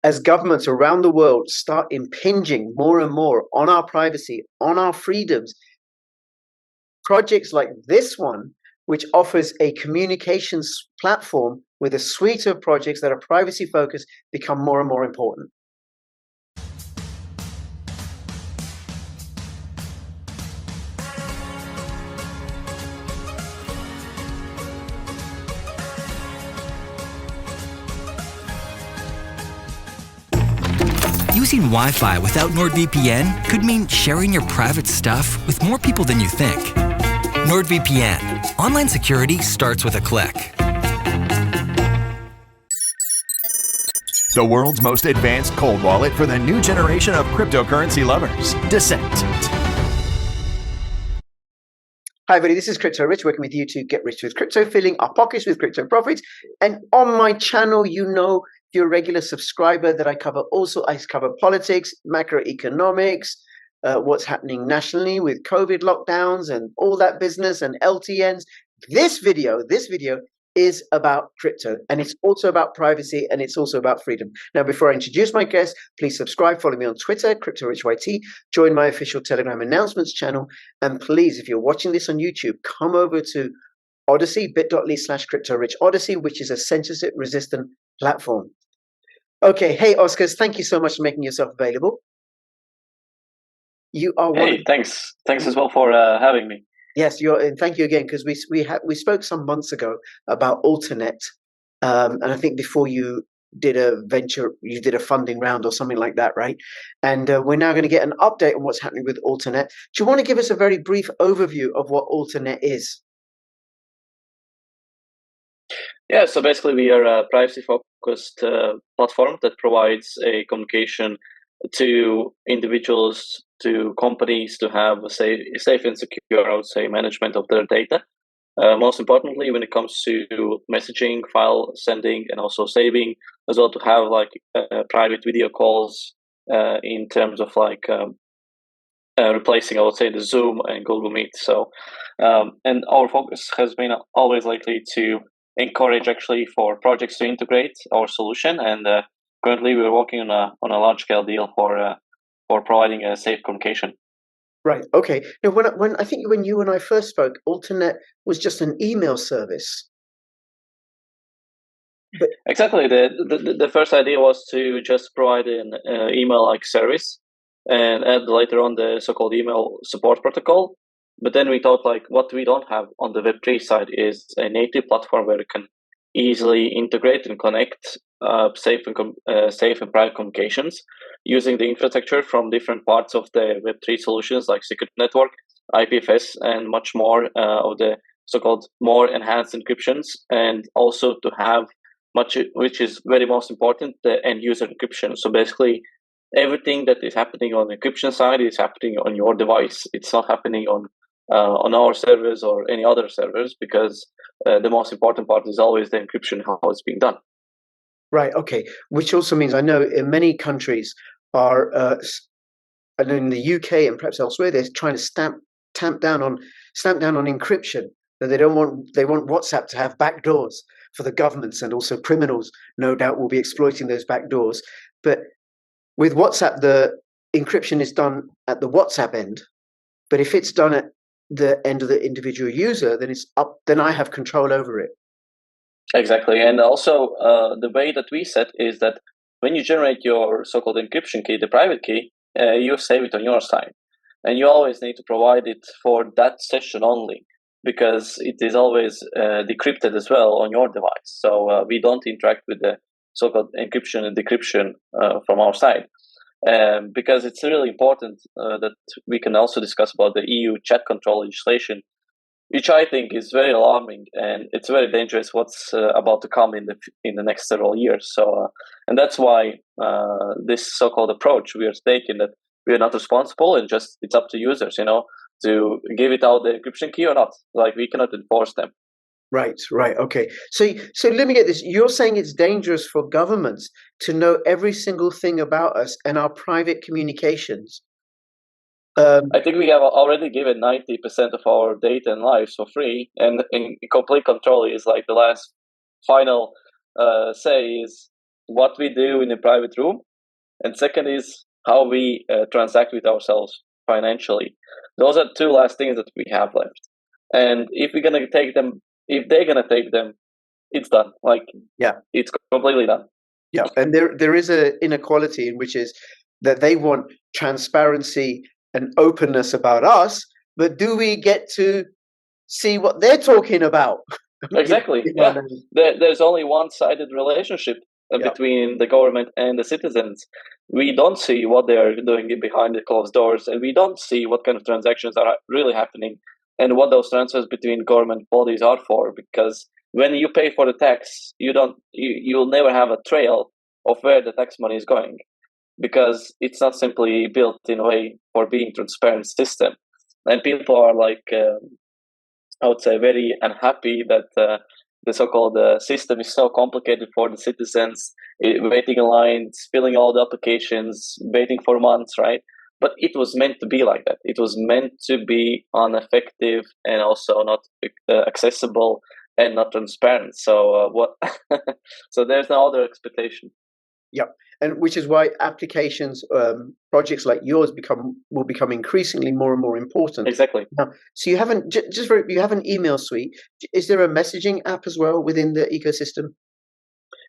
as governments around the world start impinging more and more on our privacy, on our freedoms, projects like this one, which offers a communications platform with a suite of projects that are privacy focused, become more and more important. Using Wi-Fi without NordVPN could mean sharing your private stuff with more people than you think. NordVPN. Online security starts with a click. The world's most advanced cold wallet for the new generation of cryptocurrency lovers, Descent. Hi everybody, this is Crypto Rich, working with you to get rich with crypto, filling our pockets with crypto profits. And on my channel, you know, if you're a regular subscriber, that I cover politics, macroeconomics, what's happening nationally with COVID lockdowns and all that business, and LTNs. This video is about crypto, and it's also about privacy, and it's also about freedom. Now, before I introduce my guest, please subscribe, follow me on Twitter, CryptoRichYT, join my official Telegram announcements channel, and please, if you're watching this on YouTube, come over to Odyssey, bit.ly/CryptoRich Odyssey, which is a censorship-resistant platform. Okay, hey, Oscars, thank you so much for making yourself available. You are one. Hey, thanks as well for having me. Yes, and thank you again, because we spoke some months ago about Alternet, and I think before you did a funding round or something like that, right? And we're now going to get an update on what's happening with Alternet. Do you want to give us a very brief overview of what Alternet is? Yeah, so basically we are a privacy-focused platform that provides a communication to individuals, to companies, to have a safe and secure, I would say, management of their data. Most importantly, when it comes to messaging, file sending, and also saving, as well to have like private video calls in terms of like replacing, I would say, the Zoom and Google Meet. So, and our focus has been always likely to encourage actually for projects to integrate our solution, and currently we're working on a large scale deal for providing a safe communication. Right. Okay. Now, when I think when you and I first spoke, Alternet was just an email service. But exactly. The first idea was to just provide an email-like service and add later on the so-called email support protocol. But then we thought, like, what we don't have on the Web3 side is a native platform where it can easily integrate and connect safe and private communications using the infrastructure from different parts of the Web3 solutions like Secret Network, IPFS, and much more of the so-called more enhanced encryptions, and also to have much, which is very most important, the end-user encryption. So basically, everything that is happening on the encryption side is happening on your device. It's not happening on our servers or any other servers, because the most important part is always the encryption, how it's being done. Right. Okay. Which also means I know in many countries are, and in the UK and perhaps elsewhere, they're trying to stamp down on encryption. That they want WhatsApp to have backdoors for the governments, and also criminals, no doubt, will be exploiting those backdoors. But with WhatsApp, the encryption is done at the WhatsApp end. But if it's done at the end of the individual user, then then I have control over it. Exactly. And also the way that we set is that when you generate your so-called encryption key, the private key, you save it on your side. And you always need to provide it for that session only, because it is always decrypted as well on your device. So we don't interact with the so-called encryption and decryption from our side. Because it's really important that we can also discuss about the EU chat control legislation, which I think is very alarming, and it's very dangerous what's about to come in the next several years. So, and that's why this so-called approach we are taking, that we are not responsible, and just it's up to users, to give it out the encryption key or not. Like, we cannot enforce them. Right. Okay. So let me get this. You're saying it's dangerous for governments to know every single thing about us and our private communications. I think we have already given 90% of our data and lives for free, and in complete control is like the last final say is what we do in a private room, and second is how we transact with ourselves financially. Those are two last things that we have left. And if we're gonna take them, if they're gonna take them, it's done. Like, it's completely done. Yeah, and there is a inequality in which is that they want transparency and openness about us, but do we get to see what they're talking about? Exactly. Yeah. There's only one-sided relationship between the government and the citizens. We don't see what they are doing behind the closed doors, and we don't see what kind of transactions are really happening and what those transfers between government bodies are for. Because when you pay for the tax, you'll never have a trail of where the tax money is going, because it's not simply built in a way for being transparent system. And people are like, I would say, very unhappy that the so-called system is so complicated for the citizens, waiting in lines, filling all the applications, waiting for months, right? But it was meant to be like that. It was meant to be ineffective and also not accessible and not transparent. So so there's no other expectation. Yep, and which is why applications, projects like yours will become increasingly more and more important. Exactly. Now, so you have an email suite. Is there a messaging app as well within the ecosystem?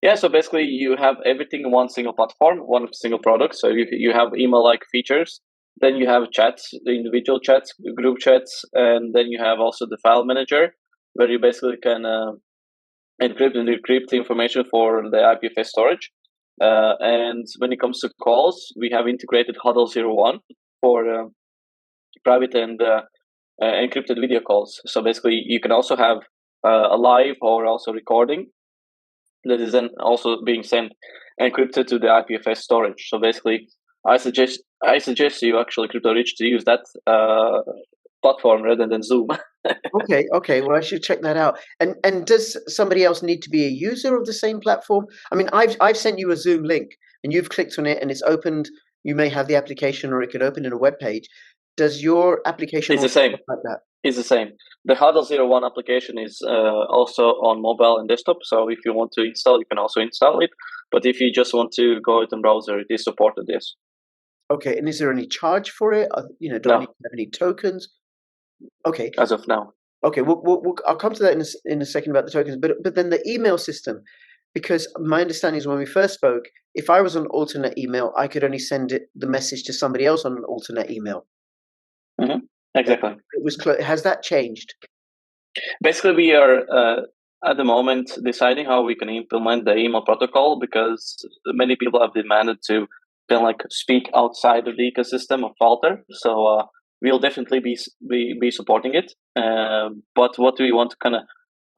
Yeah, so basically you have everything in one single platform, one single product. So you have email-like features. Then you have chats, the individual chats, group chats, and then you have also the file manager, where you basically can encrypt and decrypt information for the IPFS storage. And when it comes to calls, we have integrated HUDL01 for private and encrypted video calls. So basically, you can also have a live or also recording that is then also being sent encrypted to the IPFS storage. So basically, I suggest you actually, CryptoRich, to use that platform rather than Zoom. Okay. Well, I should check that out. And does somebody else need to be a user of the same platform? I mean, I've sent you a Zoom link, and you've clicked on it, and it's opened. You may have the application, or it could open in a web page. Does your application? It's the same. Like that? It's the same. The HUDL01 application is also on mobile and desktop. So if you want to install, you can also install it. But if you just want to go it in browser, it is supported. Yes. Okay. And is there any charge for it? Do I need to have any tokens? Okay. As of now. Okay, I'll come to that in a second about the tokens, but then the email system, because my understanding is when we first spoke, if I was on alternate email, I could only send the message to somebody else on an alternate email. Mm-hmm. Exactly. It was has that changed? Basically, we are at the moment deciding how we can implement the email protocol, because many people have demanded to kind of like speak outside of the ecosystem of Alter. So we'll definitely be supporting it. But what we want to kind of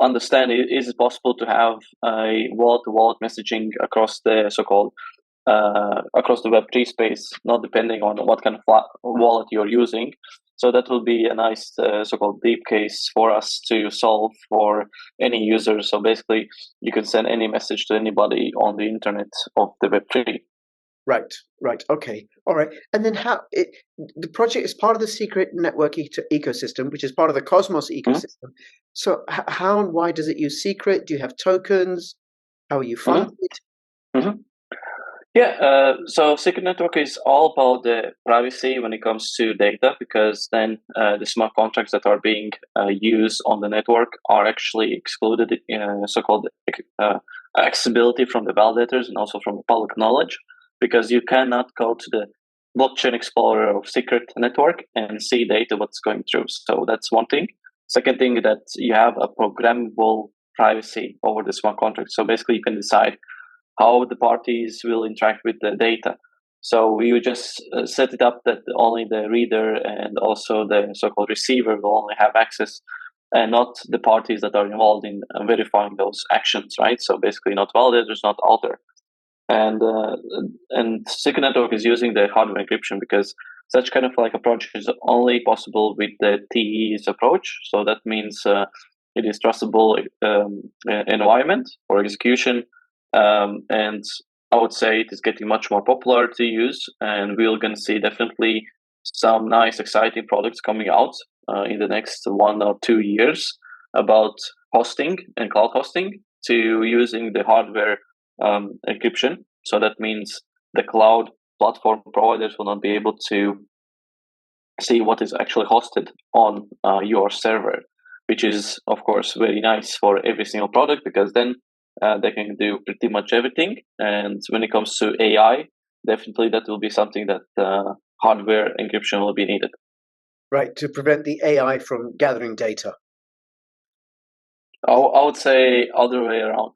understand is it possible to have a wallet-to-wallet messaging across the so-called across the Web3 space, not depending on what kind of wallet you're using. So that will be a nice so-called deep case for us to solve for any user. So basically, you can send any message to anybody on the internet of the Web3. Right. Okay. All right. And then the project is part of the secret network ecosystem, which is part of the Cosmos ecosystem. Mm-hmm. So how and why does it use secret? Do you have tokens? How are you funded? Mm-hmm. Yeah. So secret network is all about the privacy when it comes to data, because then the smart contracts that are being used on the network are actually excluded in so-called accessibility from the validators and also from the public knowledge. Because you cannot go to the blockchain explorer of secret network and see data what's going through. So that's one thing. Second thing, that you have a programmable privacy over the smart contract. So basically you can decide how the parties will interact with the data. So you just set it up that only the reader and also the so-called receiver will only have access, and not the parties that are involved in verifying those actions, right? So basically not validators, not Alter. And secret network is using the hardware encryption, because such kind of like approach is only possible with the TE's approach. So that means it is trustable environment for execution, and I would say it is getting much more popular to use, and we're going to see definitely some nice exciting products coming out in the next 1 or 2 years about hosting and cloud hosting, to using the hardware encryption. So that means the cloud platform providers will not be able to see what is actually hosted on your server, which is, of course, very nice for every single product, because then they can do pretty much everything. And when it comes to AI, definitely that will be something that hardware encryption will be needed. Right, to prevent the AI from gathering data. I would say other way around.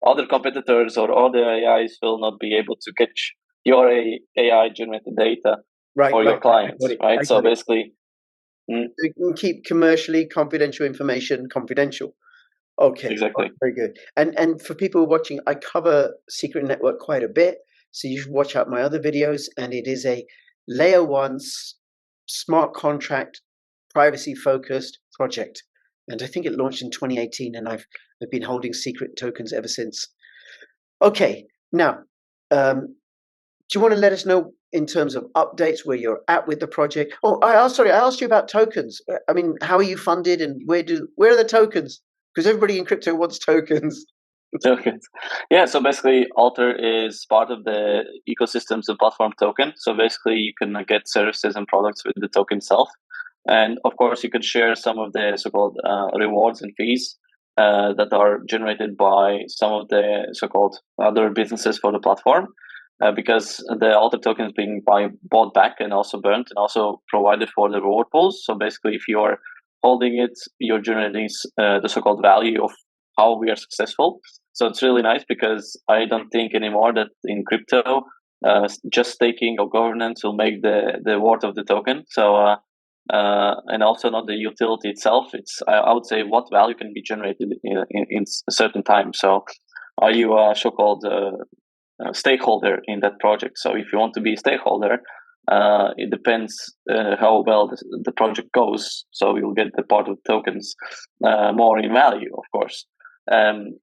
Other competitors or other AIs will not be able to catch your AI generated data for your clients, right? So basically, you can keep commercially confidential information confidential. Okay, exactly. Very good. And for people watching, I cover Secret Network quite a bit, so you should watch out my other videos. And it is a layer one smart contract, privacy focused project. And I think it launched in 2018, and I've been holding secret tokens ever since. Okay, now, do you want to let us know in terms of updates where you're at with the project? Oh, I asked you about tokens. I mean, how are you funded, and where are the tokens? Because everybody in crypto wants tokens. Tokens. Yeah, so basically Alter is part of the ecosystems and platform token. So basically you can get services and products with the token itself. And of course you can share some of the so-called rewards and fees that are generated by some of the so-called other businesses for the platform. Because the Alter token is being bought back and also burnt and also provided for the reward pools. So basically if you're holding it, you're generating the so-called value of how we are successful. So it's really nice, because I don't think anymore that in crypto, just staking or governance will make the worth of the token. So and also not the utility itself. It's I would say what value can be generated in a certain time. So are you a so-called stakeholder in that project? So if you want to be a stakeholder, it depends how well the project goes. So you'll get the part of the tokens more in value, of course.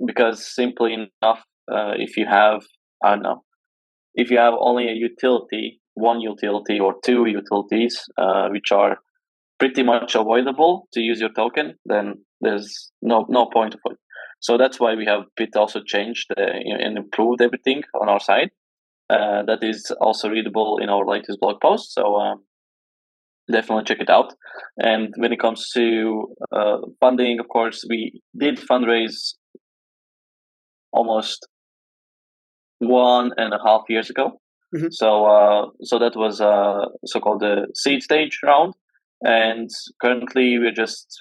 Because simply enough, if you have, I don't know, if you have only a utility, one utility or two utilities, which are pretty much avoidable to use your token, then there's no point of it. So that's why we have bit also changed and improved everything on our side. That is also readable in our latest blog post. So definitely check it out. And when it comes to funding, of course, we did fundraise almost 1.5 years ago. Mm-hmm. So that was so-called the seed stage round, and currently we're just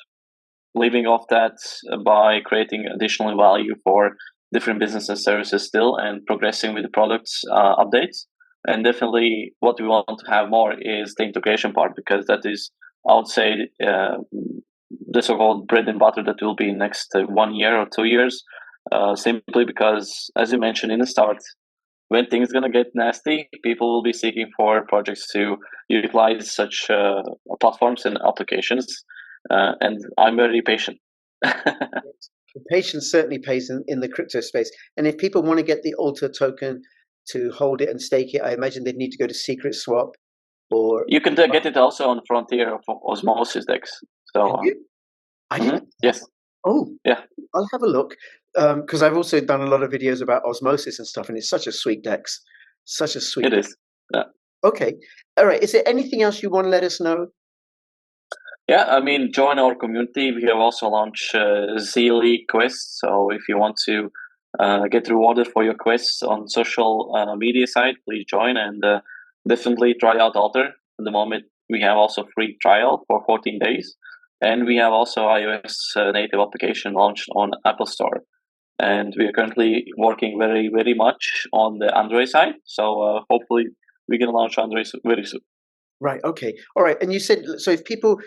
living off that by creating additional value for different business and services still, and progressing with the products updates. And definitely what we want to have more is the integration part, because that is, I would say, the so-called bread and butter that will be next 1 year or 2 years, simply because, as you mentioned in the start, when things are going to get nasty, people will be seeking for projects to utilize such platforms and applications. And I'm very patient. Patience certainly pays in the crypto space. And if people want to get the Alter token to hold it and stake it, I imagine they'd need to go to Secret Swap, or you can get it also on Frontier of Osmosis DEX. So I didn't. Yes. Oh, yeah. I'll have a look, because I've also done a lot of videos about Osmosis and stuff, and it's such a sweet DEX. Such a sweet. It is. Yeah. Okay. All right. Is there anything else you want to let us know? Yeah, I mean, join our community. We have also launched Zeely quests. So if you want to get rewarded for your quests on social media side, please join, and definitely try out Alter. At the moment, we have also free trial for 14 days. And we have also iOS native application launched on Apple Store. And we are currently working very, very much on the Android side. So hopefully we can launch Android very soon. Right. Okay. All right. And you said, so if people,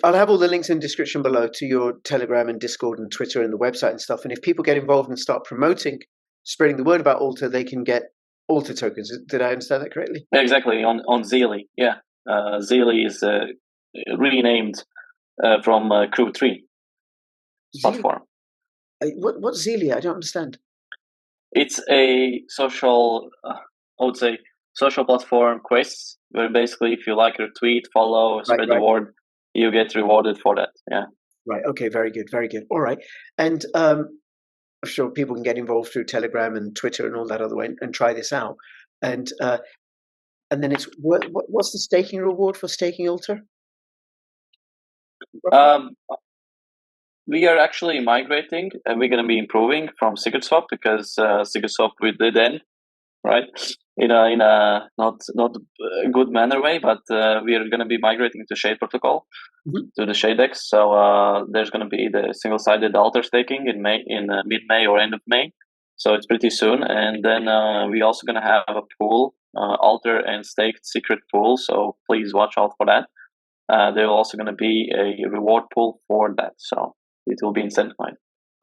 I'll have all the links in the description below to your Telegram and Discord and Twitter and the website and stuff. And if people get involved and start promoting, spreading the word about Alter, they can get Alter tokens. Did I understand that correctly? Exactly. On Zeely. Yeah. Zeely is renamed from Crew 3 platform. What's Zeely? I don't understand. It's a social, I would say, social platform quests, where basically if you like your tweet, follow, spread the word, you get rewarded for that. Yeah. Right. Okay. Very good. Very good. All right. And I'm sure people can get involved through Telegram and Twitter and all that other way and try this out. And then it's what's the staking reward for staking Alter? We are actually migrating, and we're going to be improving from SecretSwap because SecretSwap we did end, right? In a not a good manner way, but we are going to be migrating to Shade Protocol, to the Shade X. So there's going to be the single-sided Alter staking in mid-May or end of May. So it's pretty soon, and then we're also going to have a pool, Alter and staked secret pool. So please watch out for that. There's also going to be a reward pool for that, so it will be incentivized.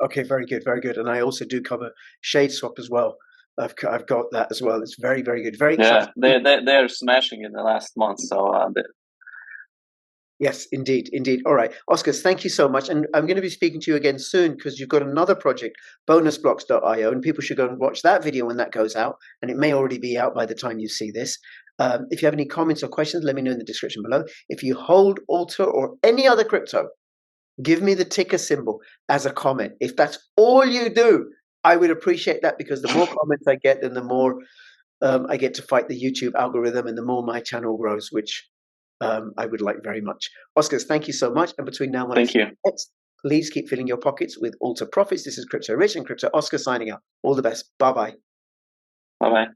Okay, very good, very good. And I also do cover Shade Swap as well. I've got that as well. It's very, very good. Very exciting. They're smashing in the last month. So yes, indeed, indeed. All right, Oskars, thank you so much. And I'm going to be speaking to you again soon because you've got another project, bonusblocks.io, and people should go and watch that video when that goes out. And it may already be out by the time you see this. If you have any comments or questions, let me know in the description below. If you hold Alter or any other crypto, give me the ticker symbol as a comment. If that's all you do, I would appreciate that because the more comments I get, then the more I get to fight the YouTube algorithm and the more my channel grows, which I would like very much. Oskars, thank you so much. And between now and next, please keep filling your pockets with Alter profits. This is Crypto Rich and Crypto Oscar signing out. All the best. Bye-bye. Bye-bye.